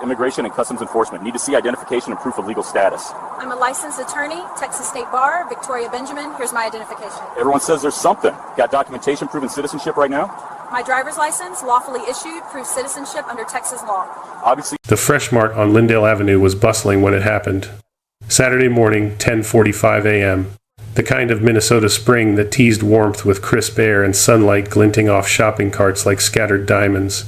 Immigration and Customs Enforcement. Need to see identification and proof of legal status. I'm a licensed attorney, Texas State Bar, Victoria Benjamin. Here's my identification. Everyone says there's something. Got documentation proving citizenship right now? My driver's license, lawfully issued, proves citizenship under Texas law. Obviously. The Fresh Mart on Lyndale Avenue was bustling when it happened. Saturday morning, 10:45 a.m. The kind of Minnesota spring that teased warmth with crisp air and sunlight glinting off shopping carts like scattered diamonds.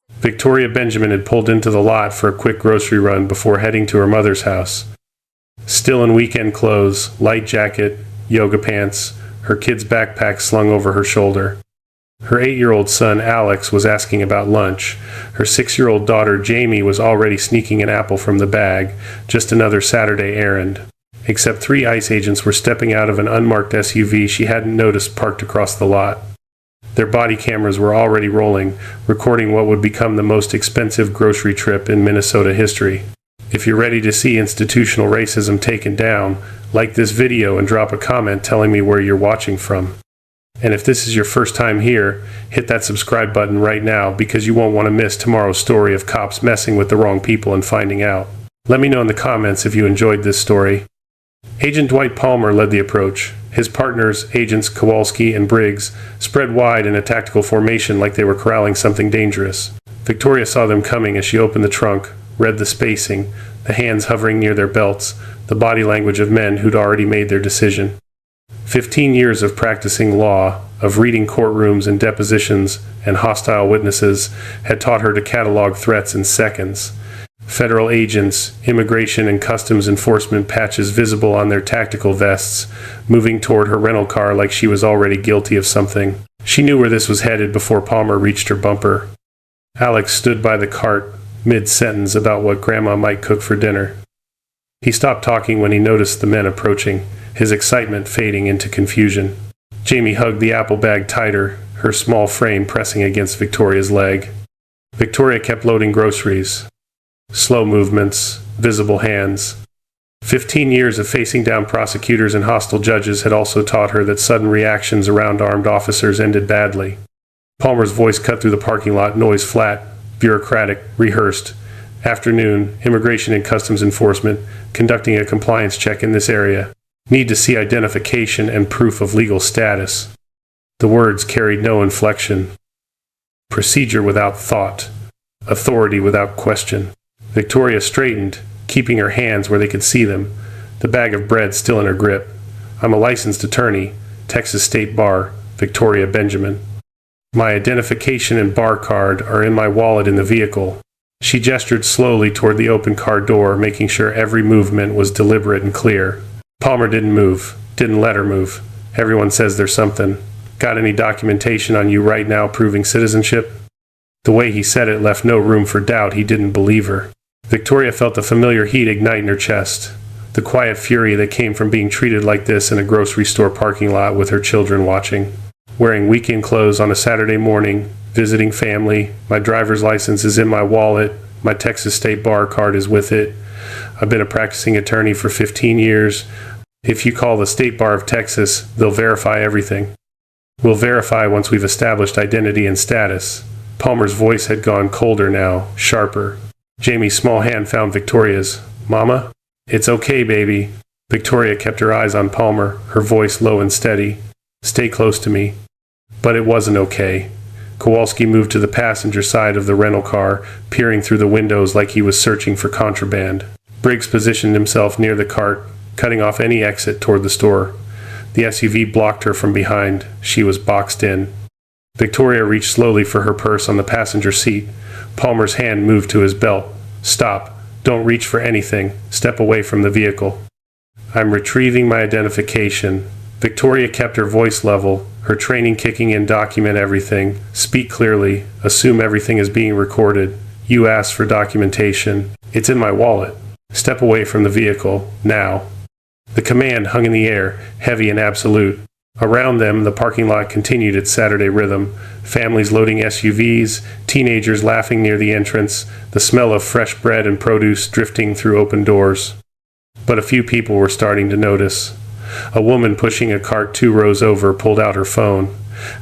Victoria Benjamin had pulled into the lot for a quick grocery run before heading to her mother's house. Still in weekend clothes, light jacket, yoga pants, her kid's backpack slung over her shoulder. Her 8-year-old son, Alex, was asking about lunch. Her 6-year-old daughter, Jamie, was already sneaking an apple from the bag, just another Saturday errand. Except 3 ICE agents were stepping out of an unmarked SUV she hadn't noticed parked across the lot. Their body cameras were already rolling, recording what would become the most expensive grocery trip in Minnesota history. If you're ready to see institutional racism taken down, like this video and drop a comment telling me where you're watching from. And if this is your first time here, hit that subscribe button right now because you won't want to miss tomorrow's story of cops messing with the wrong people and finding out. Let me know in the comments if you enjoyed this story. Agent Dwight Palmer led the approach. His partners, Agents Kowalski and Briggs, spread wide in a tactical formation like they were corralling something dangerous. Victoria saw them coming as she opened the trunk, read the spacing, the hands hovering near their belts, the body language of men who'd already made their decision. 15 years of practicing law, of reading courtrooms and depositions and hostile witnesses, had taught her to catalog threats in seconds. Federal agents, immigration and customs enforcement patches visible on their tactical vests, moving toward her rental car like she was already guilty of something. She knew where this was headed before Palmer reached her bumper. Alex stood by the cart, mid-sentence about what Grandma might cook for dinner. He stopped talking when he noticed the men approaching, his excitement fading into confusion. Jamie hugged the apple bag tighter, her small frame pressing against Victoria's leg. Victoria kept loading groceries. Slow movements, visible hands. 15 years of facing down prosecutors and hostile judges had also taught her that sudden reactions around armed officers ended badly. Palmer's voice cut through the parking lot, noise flat, bureaucratic, rehearsed. Afternoon, Immigration and Customs Enforcement, conducting a compliance check in this area. Need to see identification and proof of legal status. The words carried no inflection. Procedure without thought. Authority without question. Victoria straightened, keeping her hands where they could see them, the bag of bread still in her grip. I'm a licensed attorney, Texas State Bar, Victoria Benjamin. My identification and bar card are in my wallet in the vehicle. She gestured slowly toward the open car door, making sure every movement was deliberate and clear. Palmer didn't move, didn't let her move. Everyone says there's something. Got any documentation on you right now proving citizenship? The way he said it left no room for doubt. He didn't believe her. Victoria felt the familiar heat ignite in her chest, the quiet fury that came from being treated like this in a grocery store parking lot with her children watching. Wearing weekend clothes on a Saturday morning, visiting family, my driver's license is in my wallet, my Texas State Bar card is with it. I've been a practicing attorney for 15 years. If you call the State Bar of Texas, they'll verify everything. We'll verify once we've established identity and status. Palmer's voice had gone colder now, sharper. Jamie's small hand found Victoria's. Mama? It's okay, baby. Victoria kept her eyes on Palmer, her voice low and steady. Stay close to me. But it wasn't okay. Kowalski moved to the passenger side of the rental car, peering through the windows like he was searching for contraband. Briggs positioned himself near the cart, cutting off any exit toward the store. The SUV blocked her from behind. She was boxed in. Victoria reached slowly for her purse on the passenger seat. Palmer's hand moved to his belt. Stop. Don't reach for anything. Step away from the vehicle. I'm retrieving my identification. Victoria kept her voice level, her training kicking in. Document everything. Speak clearly. Assume everything is being recorded. You asked for documentation. It's in my wallet. Step away from the vehicle. Now. The command hung in the air, heavy and absolute. Around them, the parking lot continued its Saturday rhythm. Families loading SUVs, teenagers laughing near the entrance, the smell of fresh bread and produce drifting through open doors. But a few people were starting to notice. A woman pushing a cart 2 rows over pulled out her phone.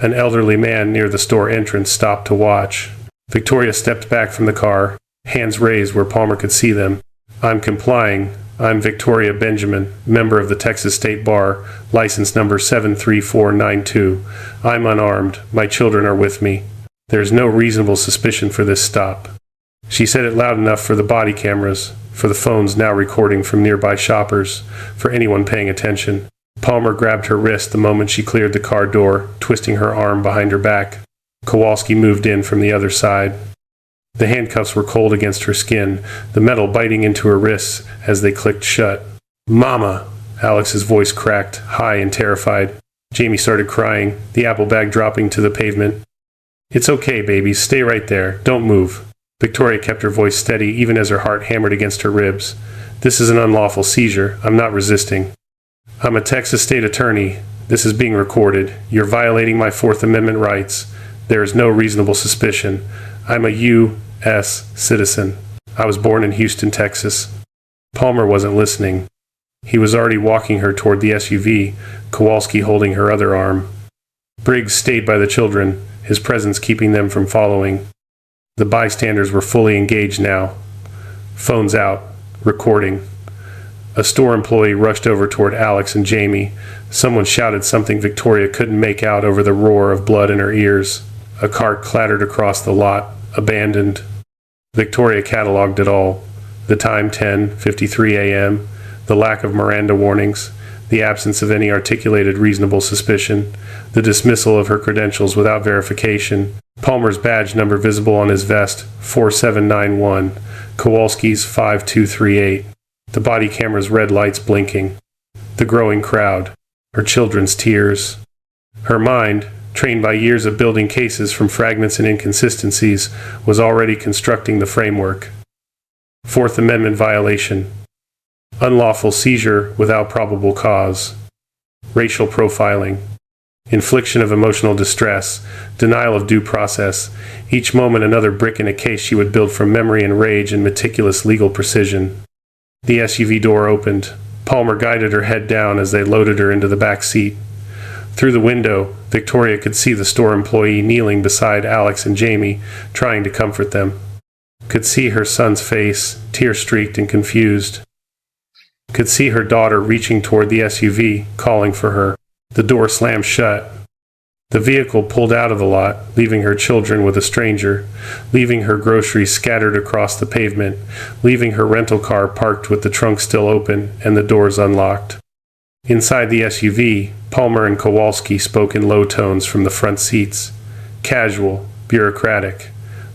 An elderly man near the store entrance stopped to watch. Victoria stepped back from the car. hands raised where Palmer could see them. I'm complying. I'm Victoria Benjamin, member of the Texas State Bar, license number 73492. I'm unarmed. My children are with me. There's no reasonable suspicion for this stop. She said it loud enough for the body cameras, for the phones now recording from nearby shoppers, for anyone paying attention. Palmer grabbed her wrist the moment she cleared the car door, twisting her arm behind her back. Kowalski moved in from the other side. The handcuffs were cold against her skin, the metal biting into her wrists as they clicked shut. "Mama!" Alex's voice cracked, high and terrified. Jamie started crying, the apple bag dropping to the pavement. "It's okay, babies. Stay right there. Don't move." Victoria kept her voice steady even as her heart hammered against her ribs. "This is an unlawful seizure. I'm not resisting. I'm a Texas state attorney. This is being recorded. You're violating my Fourth Amendment rights. There is no reasonable suspicion. I'm a U.S. citizen. I was born in Houston, Texas." Palmer wasn't listening. He was already walking her toward the SUV, Kowalski holding her other arm. Briggs stayed by the children, his presence keeping them from following. The bystanders were fully engaged now. Phones out, recording. A store employee rushed over toward Alex and Jamie. Someone shouted something Victoria couldn't make out over the roar of blood in her ears. A cart clattered across the lot, abandoned. Victoria cataloged it all. The time, 10:53 a.m., the lack of Miranda warnings, the absence of any articulated reasonable suspicion, the dismissal of her credentials without verification, Palmer's badge number visible on his vest, 4791, Kowalski's 5238, the body camera's red lights blinking, the growing crowd, her children's tears. Her mind, trained by years of building cases from fragments and inconsistencies, was already constructing the framework. Fourth Amendment violation. Unlawful seizure without probable cause. Racial profiling. Infliction of emotional distress. Denial of due process. Each moment another brick in a case she would build from memory and rage and meticulous legal precision. The SUV door opened. Palmer guided her head down as they loaded her into the back seat. Through the window, Victoria could see the store employee kneeling beside Alex and Jamie, trying to comfort them. Could see her son's face, tear-streaked and confused. Could see her daughter reaching toward the SUV, calling for her. The door slammed shut. The vehicle pulled out of the lot, leaving her children with a stranger, leaving her groceries scattered across the pavement, leaving her rental car parked with the trunk still open and the doors unlocked. Inside the SUV, Palmer and Kowalski spoke in low tones from the front seats. Casual, bureaucratic.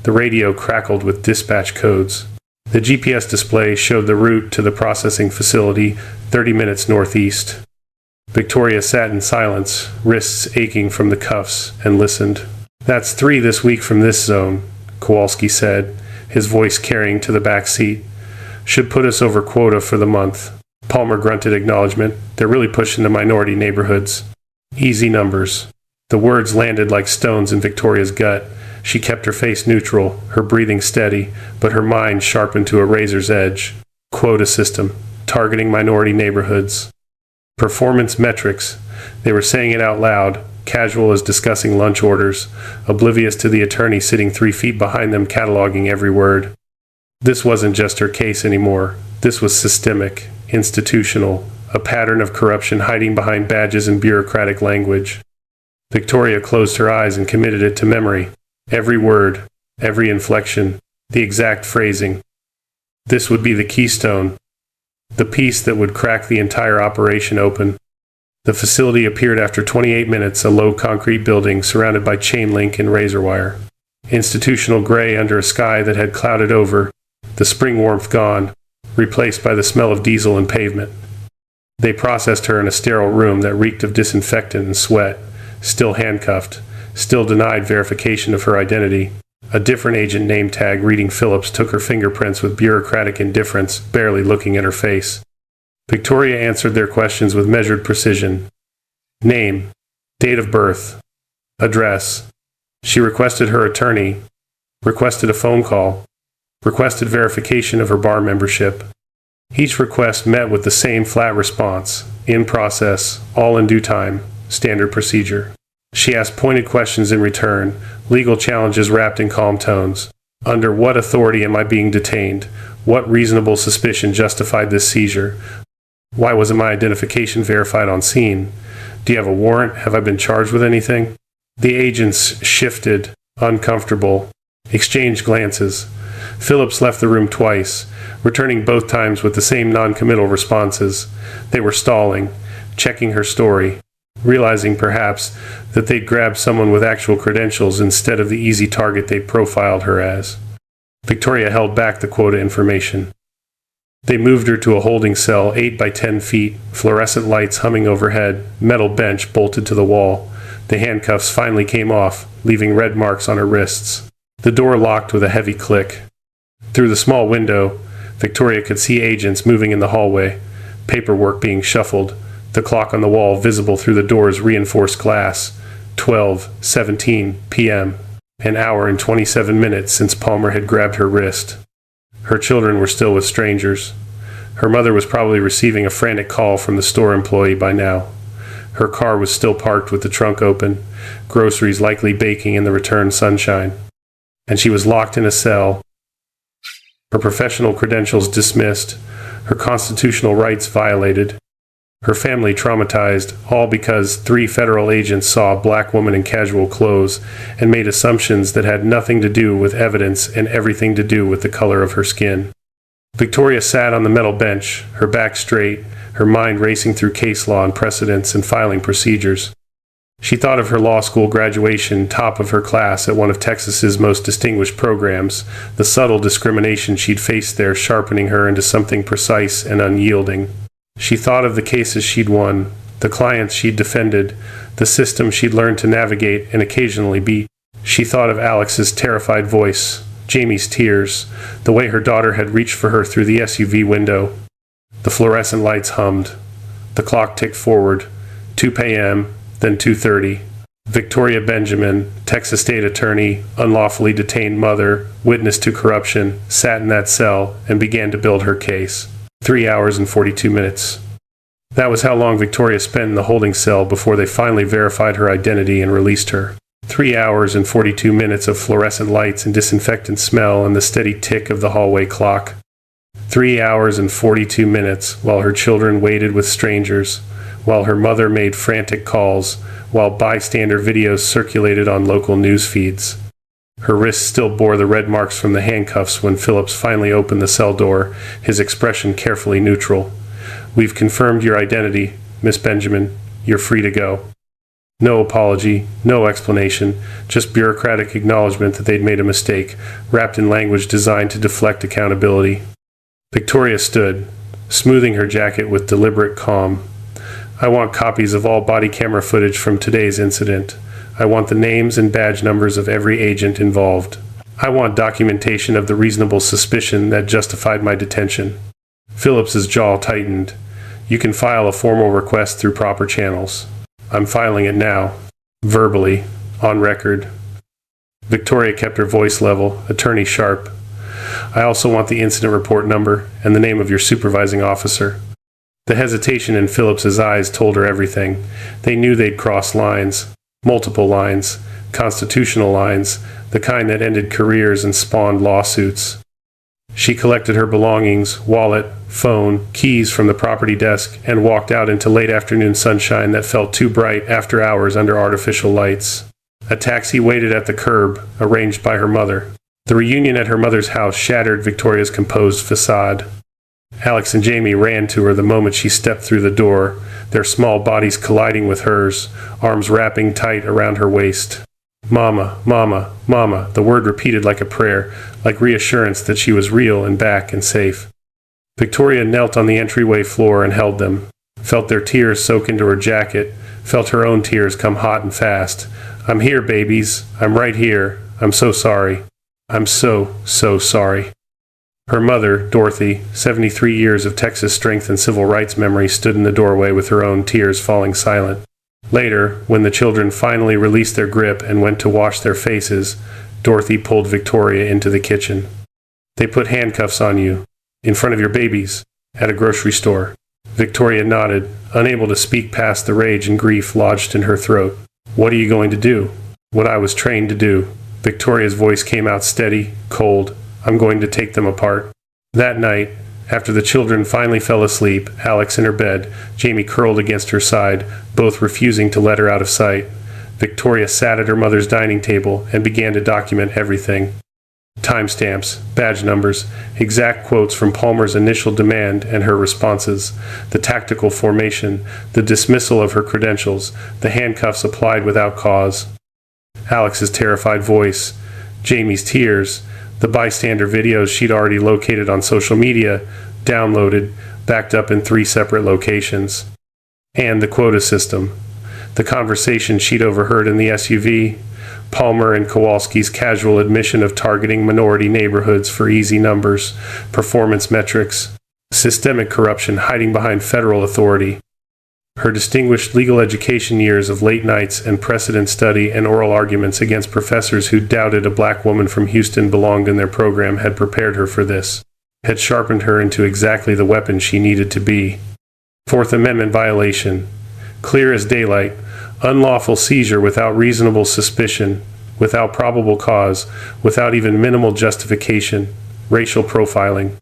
The radio crackled with dispatch codes. The GPS display showed the route to the processing facility, 30 minutes northeast. Victoria sat in silence, wrists aching from the cuffs, and listened. "That's 3 this week from this zone," Kowalski said, his voice carrying to the back seat. "Should put us over quota for the month." Palmer grunted acknowledgement. "They're really pushing the minority neighborhoods." Easy numbers. The words landed like stones in Victoria's gut. She kept her face neutral, her breathing steady, but her mind sharpened to a razor's edge. Quota system, targeting minority neighborhoods. Performance metrics. They were saying it out loud, casual as discussing lunch orders, oblivious to the attorney sitting 3 feet behind them cataloging every word. This wasn't just her case anymore. This was systemic, institutional, a pattern of corruption hiding behind badges and bureaucratic language. Victoria closed her eyes and committed it to memory. Every word, every inflection, the exact phrasing. This would be the keystone, the piece that would crack the entire operation open. The facility appeared after 28 minutes, a low concrete building surrounded by chain link and razor wire. Institutional gray under a sky that had clouded over, the spring warmth gone, replaced by the smell of diesel and pavement. They processed her in a sterile room that reeked of disinfectant and sweat, still handcuffed, still denied verification of her identity. A different agent name tag reading Phillips took her fingerprints with bureaucratic indifference, barely looking at her face. Victoria answered their questions with measured precision. Name, date of birth, address. She requested her attorney, requested a phone call, requested verification of her bar membership. Each request met with the same flat response, in process, all in due time, standard procedure. She asked pointed questions in return, legal challenges wrapped in calm tones. Under what authority am I being detained? What reasonable suspicion justified this seizure? Why wasn't my identification verified on scene? Do you have a warrant? Have I been charged with anything? The agents shifted, uncomfortable, exchanged glances. Phillips left the room twice, returning both times with the same non-committal responses. They were stalling, checking her story, realizing perhaps that they'd grabbed someone with actual credentials instead of the easy target they profiled her as. Victoria held back the quota information. They moved her to a holding cell 8 by 10 feet, fluorescent lights humming overhead, metal bench bolted to the wall. The handcuffs finally came off, leaving red marks on her wrists. The door locked with a heavy click. Through the small window, Victoria could see agents moving in the hallway, paperwork being shuffled, the clock on the wall visible through the door's reinforced glass. 12:17 p.m. An hour and 27 minutes since Palmer had grabbed her wrist. Her children were still with strangers. Her mother was probably receiving a frantic call from the store employee by now. Her car was still parked with the trunk open, groceries likely baking in the return sunshine. And she was locked in a cell, her professional credentials dismissed, her constitutional rights violated, her family traumatized, all because 3 federal agents saw a black woman in casual clothes and made assumptions that had nothing to do with evidence and everything to do with the color of her skin. Victoria sat on the metal bench, her back straight, her mind racing through case law and precedents and filing procedures. She thought of her law school graduation, top of her class at one of Texas's most distinguished programs, the subtle discrimination she'd faced there sharpening her into something precise and unyielding. She thought of the cases she'd won, the clients she'd defended, the system she'd learned to navigate and occasionally beat. She thought of Alex's terrified voice, Jamie's tears, the way her daughter had reached for her through the SUV window. The fluorescent lights hummed. The clock ticked forward. 2 p.m., then 2:30. Victoria Benjamin, Texas State Attorney, unlawfully detained mother, witness to corruption, sat in that cell and began to build her case. 3 hours and 42 minutes. That was how long Victoria spent in the holding cell before they finally verified her identity and released her. 3 hours and 42 minutes of fluorescent lights and disinfectant smell and the steady tick of the hallway clock. 3 hours and 42 minutes while her children waited with strangers, while her mother made frantic calls, while bystander videos circulated on local news feeds. Her wrists still bore the red marks from the handcuffs when Phillips finally opened the cell door, his expression carefully neutral. "We've confirmed your identity, Miss Benjamin. You're free to go." No apology, no explanation, just bureaucratic acknowledgement that they'd made a mistake, wrapped in language designed to deflect accountability. Victoria stood, smoothing her jacket with deliberate calm. "I want copies of all body camera footage from today's incident. I want the names and badge numbers of every agent involved. I want documentation of the reasonable suspicion that justified my detention." Phillips's jaw tightened. "You can file a formal request through proper channels. I'm filing it now. Verbally. On record." Victoria kept her voice level, attorney sharp. "I also want the incident report number and the name of your supervising officer." The hesitation in Phillips's eyes told her everything. They knew they'd crossed lines. Multiple lines, constitutional lines, the kind that ended careers and spawned lawsuits. She collected her belongings, wallet, phone, keys from the property desk, and walked out into late afternoon sunshine that felt too bright after hours under artificial lights. A taxi waited at the curb, arranged by her mother. The reunion at her mother's house shattered Victoria's composed facade. Alex and Jamie ran to her the moment she stepped through the door, their small bodies colliding with hers, arms wrapping tight around her waist. "Mama, Mama, Mama," the word repeated like a prayer, like reassurance that she was real and back and safe. Victoria knelt on the entryway floor and held them, felt their tears soak into her jacket, felt her own tears come hot and fast. "I'm here, babies. I'm right here. I'm so sorry. I'm so sorry." Her mother, Dorothy, 73 years of Texas strength and civil rights memory, stood in the doorway with her own tears falling silent. Later, when the children finally released their grip and went to wash their faces, Dorothy pulled Victoria into the kitchen. "They put handcuffs on you, in front of your babies, at a grocery store." Victoria nodded, unable to speak past the rage and grief lodged in her throat. "What are you going to do?" "What I was trained to do. Victoria's voice came out steady, cold. I'm going to take them apart. That night, after the children finally fell asleep, Alex in her bed, Jamie curled against her side, both refusing to let her out of sight. Victoria sat at her mother's dining table and began to document everything. Timestamps, badge numbers, exact quotes from Palmer's initial demand and her responses, the tactical formation, the dismissal of her credentials, the handcuffs applied without cause. Alex's terrified voice, Jamie's tears, the bystander videos she'd already located on social media, downloaded, backed up in 3 separate locations. And the quota system. The conversation she'd overheard in the SUV, Palmer and Kowalski's casual admission of targeting minority neighborhoods for easy numbers, performance metrics, systemic corruption hiding behind federal authority. Her distinguished legal education years of late nights and precedent study and oral arguments against professors who doubted a black woman from Houston belonged in their program had prepared her for this, had sharpened her into exactly the weapon she needed to be. Fourth Amendment violation. Clear as daylight. Unlawful seizure without reasonable suspicion, without probable cause, without even minimal justification. Racial profiling.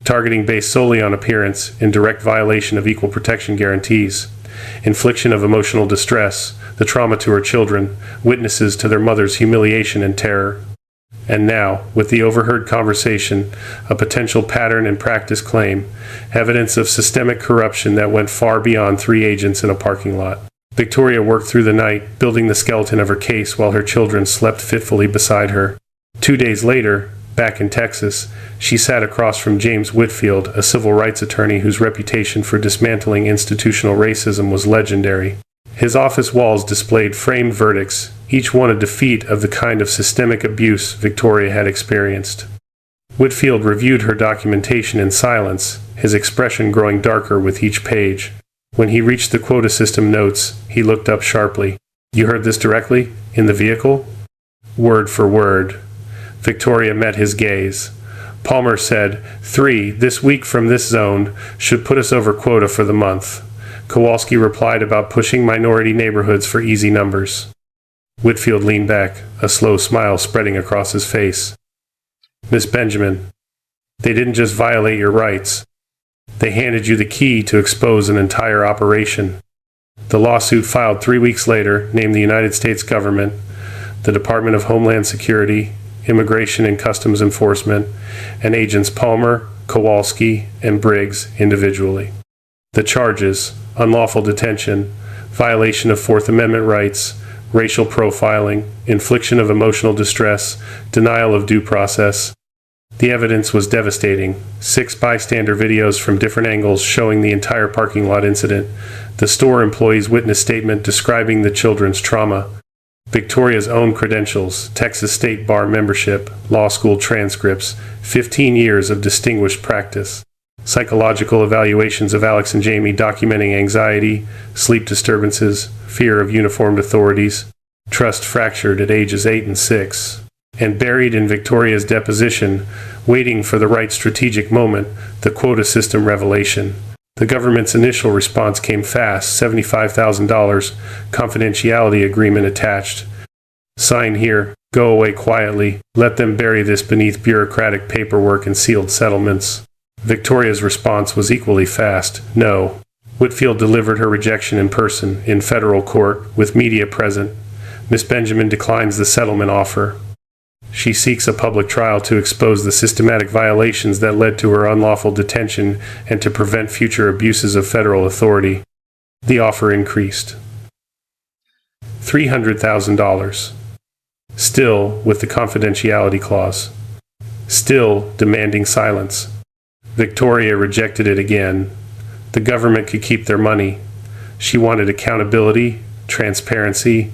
Targeting based solely on appearance, in direct violation of equal protection guarantees. Infliction of emotional distress, the trauma to her children, witnesses to their mother's humiliation and terror. And now, with the overheard conversation, a potential pattern and practice claim, evidence of systemic corruption that went far beyond 3 agents in a parking lot. Victoria worked through the night, building the skeleton of her case while her children slept fitfully beside her. 2 days later, back in Texas, she sat across from James Whitfield, a civil rights attorney whose reputation for dismantling institutional racism was legendary. His office walls displayed framed verdicts, each one a defeat of the kind of systemic abuse Victoria had experienced. Whitfield reviewed her documentation in silence, his expression growing darker with each page. When he reached the quota system notes, he looked up sharply. You heard this directly? In the vehicle? Word for word. Victoria met his gaze. Palmer said, 3, this week from this zone, should put us over quota for the month. Kowalski replied about pushing minority neighborhoods for easy numbers. Whitfield leaned back, a slow smile spreading across his face. Miss Benjamin, they didn't just violate your rights. They handed you the key to expose an entire operation. The lawsuit filed 3 weeks later named the United States government, the Department of Homeland Security, Immigration and Customs Enforcement, and agents Palmer, Kowalski, and Briggs individually. The charges: unlawful detention, violation of Fourth Amendment rights, racial profiling, infliction of emotional distress, denial of due process. The evidence was devastating. 6 bystander videos from different angles showing the entire parking lot incident, the store employee's witness statement describing the children's trauma, Victoria's own credentials, Texas State Bar membership, law school transcripts, 15 years of distinguished practice, psychological evaluations of Alex and Jamie documenting anxiety, sleep disturbances, fear of uniformed authorities, trust fractured at ages 8 and 6, and buried in Victoria's deposition, waiting for the right strategic moment, the quota system revelation. The government's initial response came fast, $75,000, confidentiality agreement attached. Sign here, go away quietly, let them bury this beneath bureaucratic paperwork and sealed settlements. Victoria's response was equally fast, no. Whitfield delivered her rejection in person, in federal court, with media present. Miss Benjamin declines the settlement offer. She seeks a public trial to expose the systematic violations that led to her unlawful detention and to prevent future abuses of federal authority. The offer increased. $300,000. Still with the confidentiality clause. Still demanding silence. Victoria rejected it again. The government could keep their money. She wanted accountability, transparency,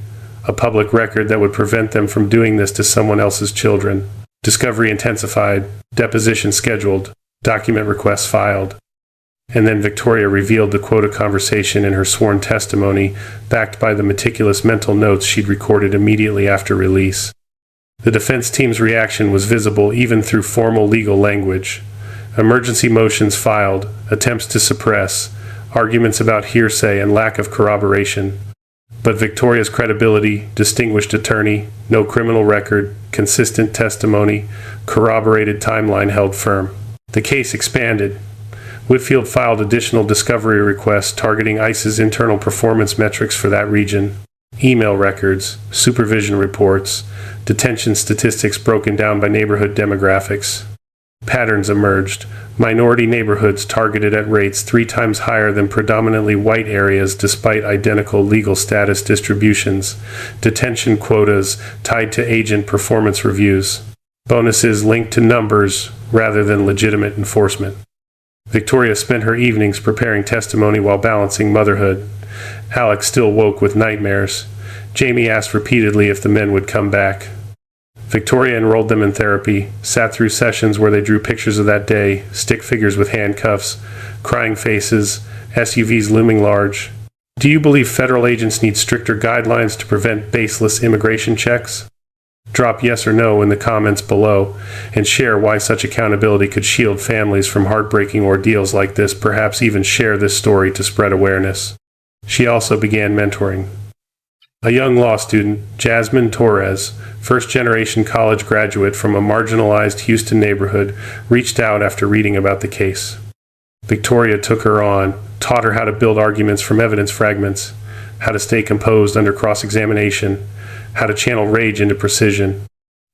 a public record that would prevent them from doing this to someone else's children. Discovery intensified, deposition scheduled, document requests filed. And then Victoria revealed the quota conversation in her sworn testimony, backed by the meticulous mental notes she'd recorded immediately after release. The defense team's reaction was visible even through formal legal language. Emergency motions filed, attempts to suppress, arguments about hearsay and lack of corroboration. But Victoria's credibility, distinguished attorney, no criminal record, consistent testimony, corroborated timeline held firm. The case expanded. Whitfield filed additional discovery requests targeting ICE's internal performance metrics for that region. Email records, supervision reports, detention statistics broken down by neighborhood demographics. Patterns emerged. Minority neighborhoods targeted at rates 3 times higher than predominantly white areas despite identical legal status distributions. Detention quotas tied to agent performance reviews. Bonuses linked to numbers rather than legitimate enforcement. Victoria spent her evenings preparing testimony while balancing motherhood. Alex still woke with nightmares. Jamie asked repeatedly if the men would come back. Victoria enrolled them in therapy, sat through sessions where they drew pictures of that day, stick figures with handcuffs, crying faces, SUVs looming large. Do you believe federal agents need stricter guidelines to prevent baseless immigration checks? Drop yes or no in the comments below and share why such accountability could shield families from heartbreaking ordeals like this, perhaps even share this story to spread awareness. She also began mentoring. A young law student, Jasmine Torres, first-generation college graduate from a marginalized Houston neighborhood, reached out after reading about the case. Victoria took her on, taught her how to build arguments from evidence fragments, how to stay composed under cross-examination, how to channel rage into precision.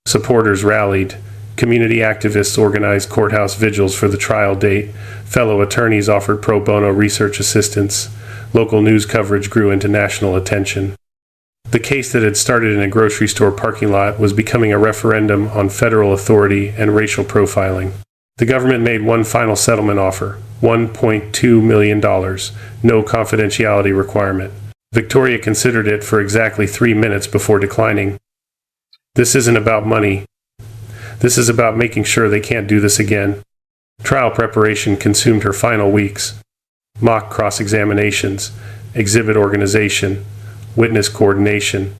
Supporters rallied. Community activists organized courthouse vigils for the trial date. Fellow attorneys offered pro bono research assistance. Local news coverage grew into national attention. The case that had started in a grocery store parking lot was becoming a referendum on federal authority and racial profiling. The government made one final settlement offer, $1.2 million, no confidentiality requirement. Victoria considered it for exactly 3 minutes before declining. This isn't about money. This is about making sure they can't do this again. Trial preparation consumed her final weeks. Mock cross-examinations, exhibit organization, witness coordination.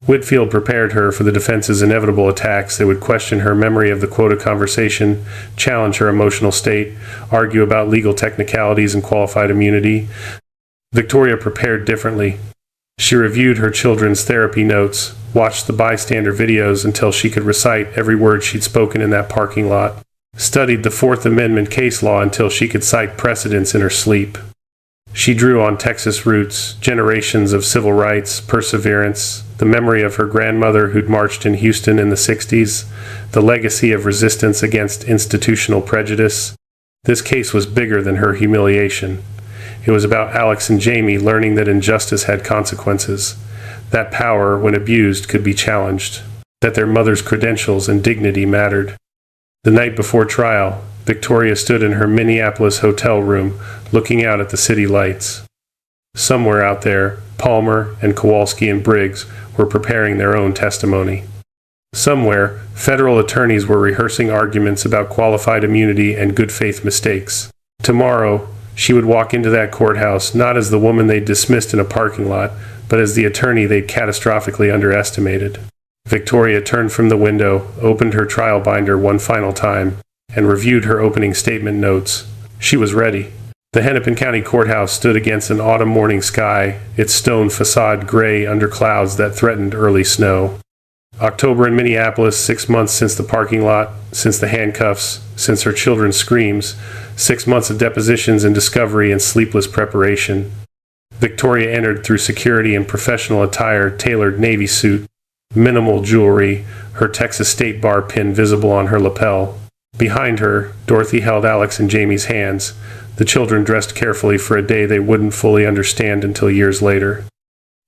Whitfield prepared her for the defense's inevitable attacks that would question her memory of the quota conversation, challenge her emotional state, argue about legal technicalities and qualified immunity. Victoria prepared differently. She reviewed her children's therapy notes, watched the bystander videos until she could recite every word she'd spoken in that parking lot, studied the Fourth Amendment case law until she could cite precedents in her sleep. She drew on Texas roots, generations of civil rights, perseverance, the memory of her grandmother who'd marched in Houston in the 60s, the legacy of resistance against institutional prejudice. This case was bigger than her humiliation. It was about Alex and Jamie learning that injustice had consequences, that power, when abused, could be challenged, that their mother's credentials and dignity mattered. The night before trial, Victoria stood in her Minneapolis hotel room, looking out at the city lights. Somewhere out there, Palmer and Kowalski and Briggs were preparing their own testimony. Somewhere, federal attorneys were rehearsing arguments about qualified immunity and good faith mistakes. Tomorrow, she would walk into that courthouse not as the woman they'd dismissed in a parking lot, but as the attorney they'd catastrophically underestimated. Victoria turned from the window, opened her trial binder one final time, and reviewed her opening statement notes. She was ready. The Hennepin County Courthouse stood against an autumn morning sky, its stone facade gray under clouds that threatened early snow. October in Minneapolis, 6 months since the parking lot, since the handcuffs, since her children's screams, 6 months of depositions and discovery and sleepless preparation. Victoria entered through security in professional attire, tailored navy suit, minimal jewelry, her Texas State Bar pin visible on her lapel. Behind her, Dorothy held Alex and Jamie's hands, the children dressed carefully for a day they wouldn't fully understand until years later.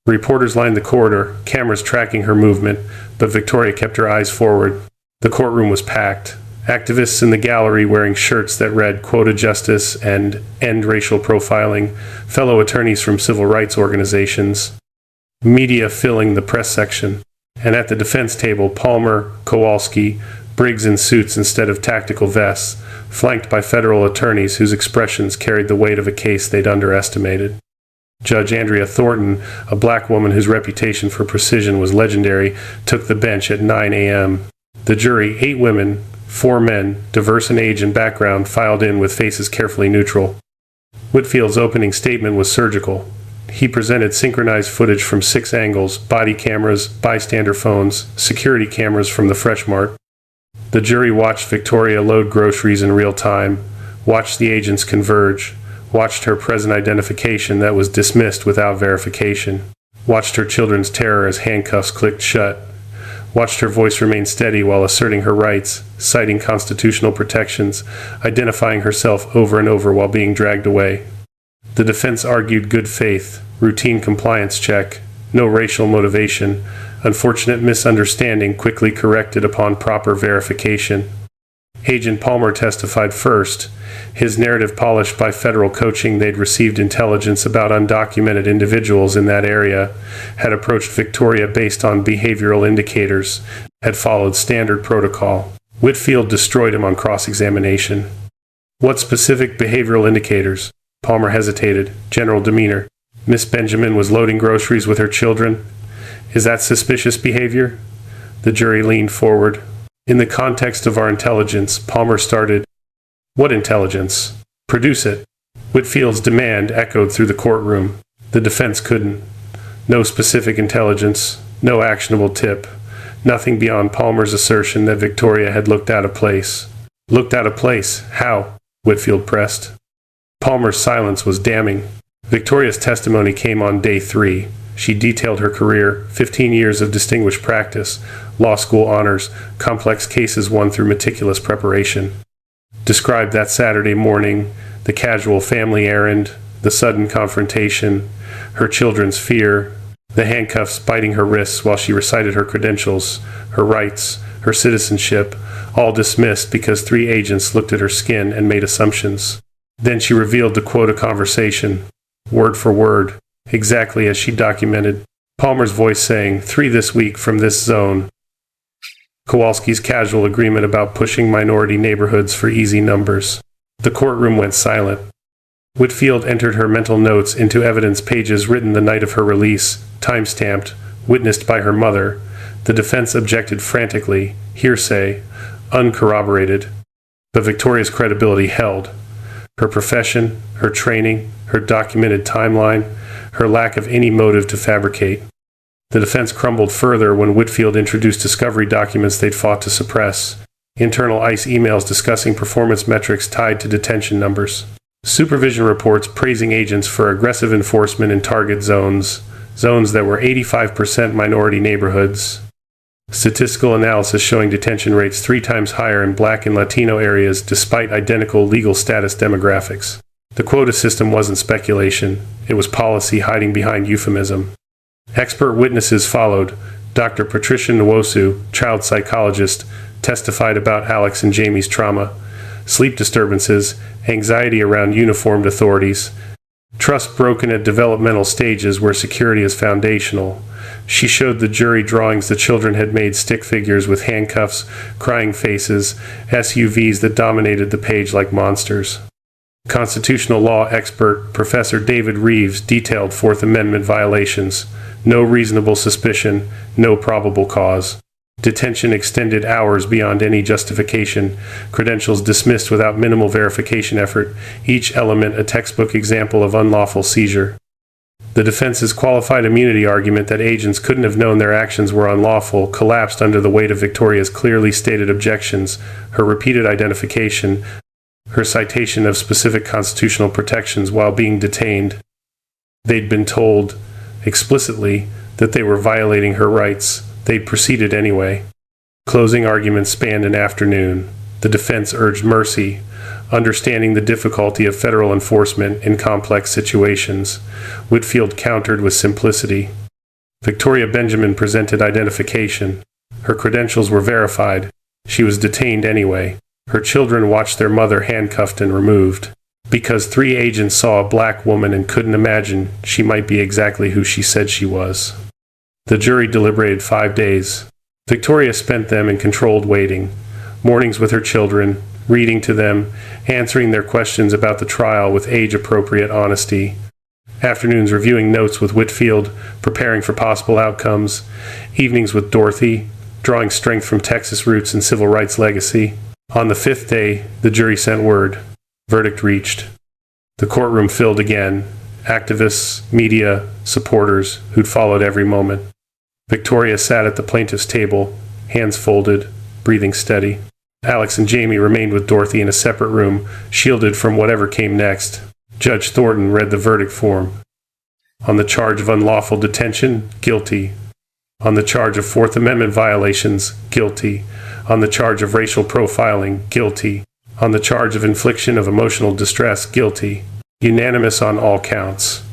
Reporters lined the corridor, cameras tracking her movement, but Victoria kept her eyes forward. The courtroom was packed. Activists in the gallery wearing shirts that read "Quota Justice" and "End Racial Profiling," fellow attorneys from civil rights organizations, media filling the press section, and at the defense table, Palmer, Kowalski, Briggs in suits instead of tactical vests, flanked by federal attorneys whose expressions carried the weight of a case they'd underestimated. Judge Andrea Thornton, a black woman whose reputation for precision was legendary, took the bench at 9 a.m. The jury, 8 women, 4 men, diverse in age and background, filed in with faces carefully neutral. Whitfield's opening statement was surgical. He presented synchronized footage from 6 angles: body cameras, bystander phones, security cameras from the Fresh Mart. The jury watched Victoria load groceries in real time, watched the agents converge, watched her present identification that was dismissed without verification, watched her children's terror as handcuffs clicked shut, watched her voice remain steady while asserting her rights, citing constitutional protections, identifying herself over and over while being dragged away. The defense argued good faith, routine compliance check, no racial motivation, unfortunate misunderstanding quickly corrected upon proper verification. Agent Palmer testified first, his narrative polished by federal coaching. They'd received intelligence about undocumented individuals in that area, had approached Victoria based on behavioral indicators, had followed standard protocol. Whitfield destroyed him on cross-examination. What specific behavioral indicators? Palmer hesitated. General demeanor. Miss Benjamin was loading groceries with her children. Is that suspicious behavior? The jury leaned forward. In the context of our intelligence, Palmer started. What intelligence? Produce it. Whitfield's demand echoed through the courtroom. The defense couldn't. No specific intelligence, no actionable tip, nothing beyond Palmer's assertion that Victoria had looked out of place. Looked out of place? How? Whitfield pressed. Palmer's silence was damning. Victoria's testimony came on day 3. She detailed her career, 15 years of distinguished practice, law school honors, complex cases won through meticulous preparation. Described that Saturday morning, the casual family errand, the sudden confrontation, her children's fear, the handcuffs biting her wrists while she recited her credentials, her rights, her citizenship, all dismissed because 3 agents looked at her skin and made assumptions. Then she revealed the quota conversation, word for word, exactly as she documented. Palmer's voice saying, 3 this week from this zone. Kowalski's casual agreement about pushing minority neighborhoods for easy numbers. The courtroom went silent. Whitfield entered her mental notes into evidence pages written the night of her release, time-stamped, witnessed by her mother. The defense objected frantically, hearsay, uncorroborated. But Victoria's credibility held. Her profession, her training, her documented timeline, her lack of any motive to fabricate. The defense crumbled further when Whitfield introduced discovery documents they'd fought to suppress, internal ICE emails discussing performance metrics tied to detention numbers, supervision reports praising agents for aggressive enforcement in target zones that were 85% minority neighborhoods, statistical analysis showing detention rates 3 times higher in Black and Latino areas despite identical legal status demographics. The quota system wasn't speculation, it was policy hiding behind euphemism. Expert witnesses followed. Dr. Patricia Nwosu, child psychologist, testified about Alex and Jamie's trauma, sleep disturbances, anxiety around uniformed authorities, trust broken at developmental stages where security is foundational. She showed the jury drawings the children had made stick figures with handcuffs, crying faces, SUVs that dominated the page like monsters. Constitutional law expert Professor David Reeves detailed Fourth Amendment violations. No reasonable suspicion, no probable cause. Detention extended hours beyond any justification. Credentials dismissed without minimal verification effort. Each element a textbook example of unlawful seizure. The defense's qualified immunity argument that agents couldn't have known their actions were unlawful collapsed under the weight of Victoria's clearly stated objections, her repeated identification, her citation of specific constitutional protections while being detained. They'd been told, explicitly, that they were violating her rights. They'd proceeded anyway. Closing arguments spanned an afternoon. The defense urged mercy, understanding the difficulty of federal enforcement in complex situations. Whitfield countered with simplicity. Victoria Benjamin presented identification. Her credentials were verified. She was detained anyway. Her children watched their mother handcuffed and removed. Because 3 agents saw a Black woman and couldn't imagine she might be exactly who she said she was. The jury deliberated 5 days. Victoria spent them in controlled waiting. Mornings with her children, reading to them, answering their questions about the trial with age-appropriate honesty. Afternoons reviewing notes with Whitfield, preparing for possible outcomes. Evenings with Dorothy, drawing strength from Texas roots and civil rights legacy. On the 5th day, the jury sent word. Verdict reached. The courtroom filled again. activists, media, supporters who'd followed every moment. Victoria sat at the plaintiff's table, hands folded, breathing steady. Alex and Jamie remained with Dorothy in a separate room, shielded from whatever came next. Judge Thornton read the verdict form. On the charge of unlawful detention, guilty. On the charge of Fourth Amendment violations, guilty. On the charge of racial profiling, guilty. On the charge of infliction of emotional distress, guilty. Unanimous on all counts.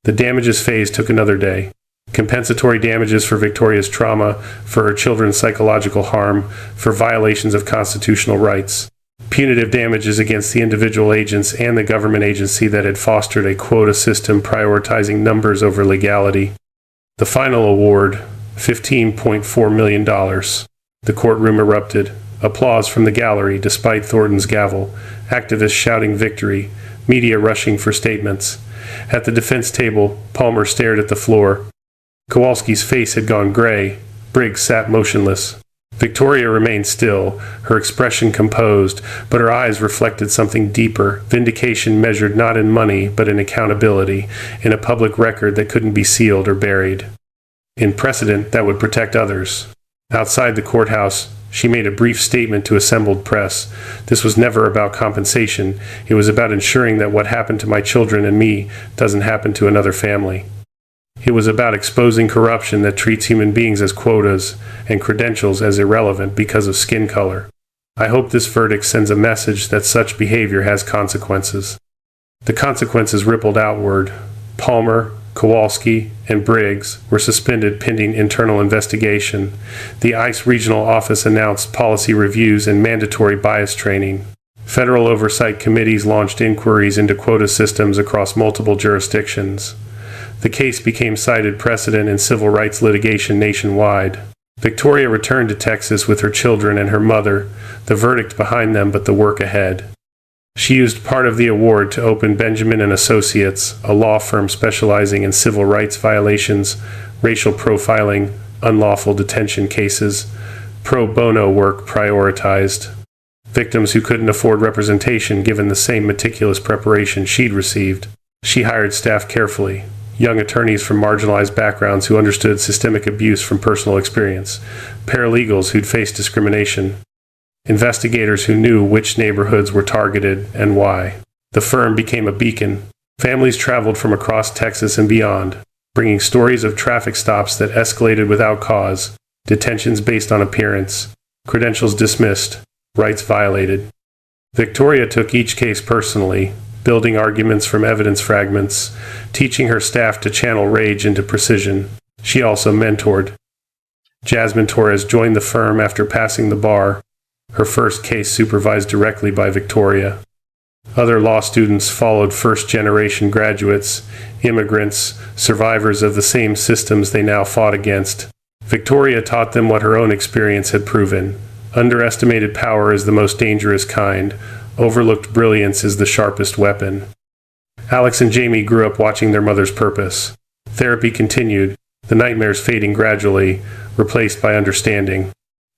The damages phase took another day. Compensatory damages for Victoria's trauma, for her children's psychological harm, for violations of constitutional rights. Punitive damages against the individual agents and the government agency that had fostered a quota system prioritizing numbers over legality. The final award, $15.4 million. The courtroom erupted. Applause from the gallery despite Thornton's gavel. Activists shouting victory. Media rushing for statements. At the defense table, Palmer stared at the floor. Kowalski's face had gone gray. Briggs sat motionless. Victoria remained still, her expression composed, but her eyes reflected something deeper, vindication measured not in money, but in accountability, in a public record that couldn't be sealed or buried, in precedent that would protect others. Outside the courthouse, she made a brief statement to assembled press. This was never about compensation. It was about ensuring that what happened to my children and me doesn't happen to another family. It was about exposing corruption that treats human beings as quotas and credentials as irrelevant because of skin color. I hope this verdict sends a message that such behavior has consequences. The consequences rippled outward. Palmer, Kowalski, and Briggs were suspended pending internal investigation. The ICE regional office announced policy reviews and mandatory bias training. Federal oversight committees launched inquiries into quota systems across multiple jurisdictions. The case became cited precedent in civil rights litigation nationwide. Victoria returned to Texas with her children and her mother, the verdict behind them but the work ahead. She used part of the award to open Benjamin & Associates, a law firm specializing in civil rights violations, racial profiling, unlawful detention cases, pro bono work prioritized. Victims who couldn't afford representation given the same meticulous preparation she'd received. She hired staff carefully. Young attorneys from marginalized backgrounds who understood systemic abuse from personal experience, paralegals who'd faced discrimination, investigators who knew which neighborhoods were targeted and why. The firm became a beacon. Families traveled from across Texas and beyond, bringing stories of traffic stops that escalated without cause, detentions based on appearance, credentials dismissed, rights violated. Victoria took each case personally, building arguments from evidence fragments, teaching her staff to channel rage into precision. She also mentored. Jasmine Torres joined the firm after passing the bar, her first case supervised directly by Victoria. Other law students followed first-generation graduates, immigrants, survivors of the same systems they now fought against. Victoria taught them what her own experience had proven. Underestimated power is the most dangerous kind. Overlooked brilliance is the sharpest weapon. Alex and Jamie grew up watching their mother's purpose. Therapy continued, the nightmares fading gradually, replaced by understanding.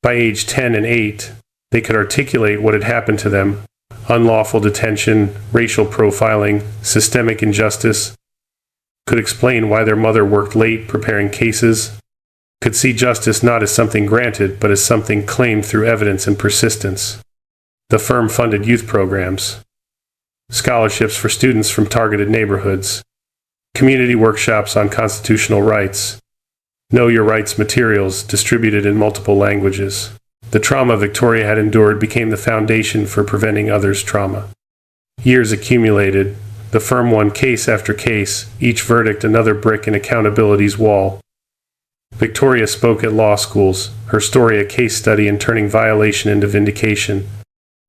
By age 10 and 8, they could articulate what had happened to them. Unlawful detention, racial profiling, systemic injustice. Could explain why their mother worked late preparing cases. Could see justice not as something granted, but as something claimed through evidence and persistence. The firm funded youth programs, scholarships for students from targeted neighborhoods, community workshops on constitutional rights, Know Your Rights materials distributed in multiple languages. The trauma Victoria had endured became the foundation for preventing others' trauma. Years accumulated. The firm won case after case, each verdict another brick in accountability's wall. Victoria spoke at law schools, her story a case study in turning violation into vindication.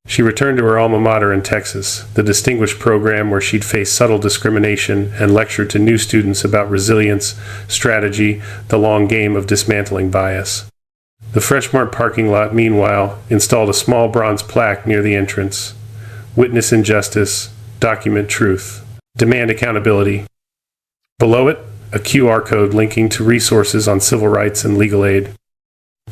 She returned to her alma mater in Texas, the distinguished program where she'd faced subtle discrimination and lectured to new students about resilience, strategy, the long game of dismantling bias. The Freshmart parking lot, meanwhile, installed a small bronze plaque near the entrance. Witness injustice, document truth, demand accountability. Below it, a QR code linking to resources on civil rights and legal aid.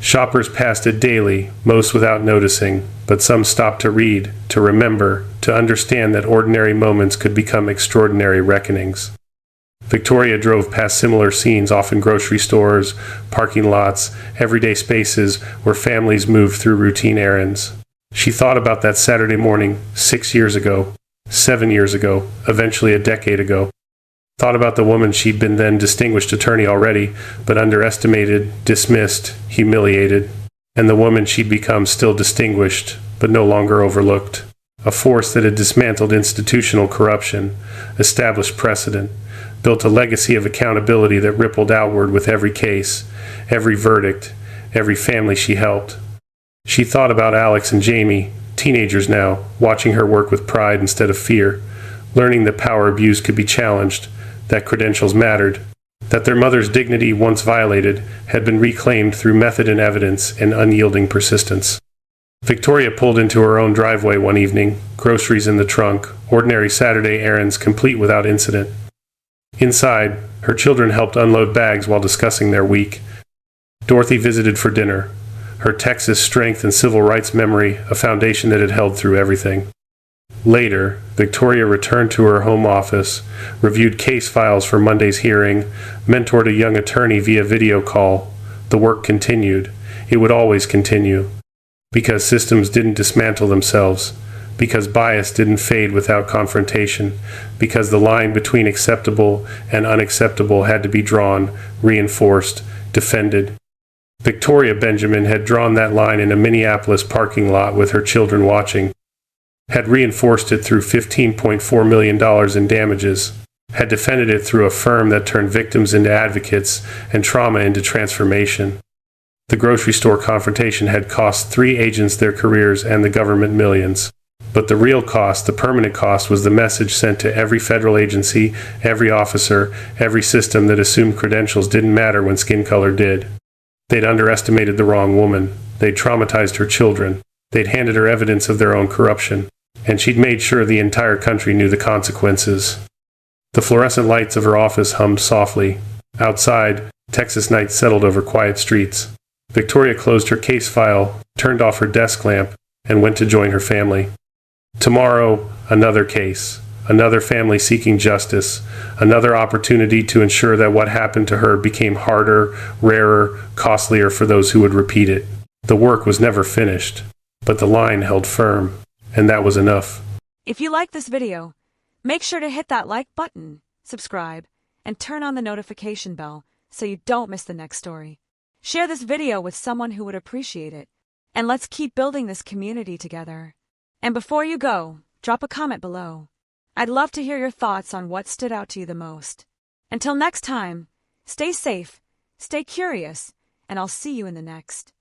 Shoppers passed it daily, most without noticing, but some stopped to read, to remember, to understand that ordinary moments could become extraordinary reckonings. Victoria drove past similar scenes, often grocery stores, parking lots, everyday spaces where families moved through routine errands. She thought about that Saturday morning 6 years ago, 7 years ago, eventually a decade ago. Thought about the woman she'd been then distinguished attorney already, but underestimated, dismissed, humiliated, and the woman she'd become still distinguished, but no longer overlooked. A force that had dismantled institutional corruption, established precedent, built a legacy of accountability that rippled outward with every case, every verdict, every family she helped. She thought about Alex and Jamie, teenagers now, watching her work with pride instead of fear, learning that power abuse could be challenged, that credentials mattered, that their mother's dignity, once violated, had been reclaimed through method and evidence and unyielding persistence. Victoria pulled into her own driveway one evening, groceries in the trunk, ordinary Saturday errands complete without incident. Inside, her children helped unload bags while discussing their week. Dorothy visited for dinner, her Texas strength and civil rights memory a foundation that had held through everything. Later, Victoria returned to her home office, reviewed case files for Monday's hearing, mentored a young attorney via video call. The work continued. It would always continue. Because systems didn't dismantle themselves, because bias didn't fade without confrontation, because the line between acceptable and unacceptable had to be drawn, reinforced, defended. Victoria Benjamin had drawn that line in a Minneapolis parking lot with her children watching, had reinforced it through $15.4 million in damages, had defended it through a firm that turned victims into advocates and trauma into transformation. The grocery store confrontation had cost 3 agents their careers and the government millions. But the real cost, the permanent cost, was the message sent to every federal agency, every officer, every system that assumed credentials didn't matter when skin color did. They'd underestimated the wrong woman. They'd traumatized her children. They'd handed her evidence of their own corruption. And she'd made sure the entire country knew the consequences. The fluorescent lights of her office hummed softly. Outside, Texas night settled over quiet streets. Victoria closed her case file, turned off her desk lamp, and went to join her family. Tomorrow, another case, another family seeking justice, another opportunity to ensure that what happened to her became harder, rarer, costlier for those who would repeat it. The work was never finished, but the line held firm, and that was enough. If you like this video, make sure to hit that like button, subscribe, and turn on the notification bell so you don't miss the next story. Share this video with someone who would appreciate it, and let's keep building this community together. And before you go, drop a comment below. I'd love to hear your thoughts on what stood out to you the most. Until next time, stay safe, stay curious, and I'll see you in the next.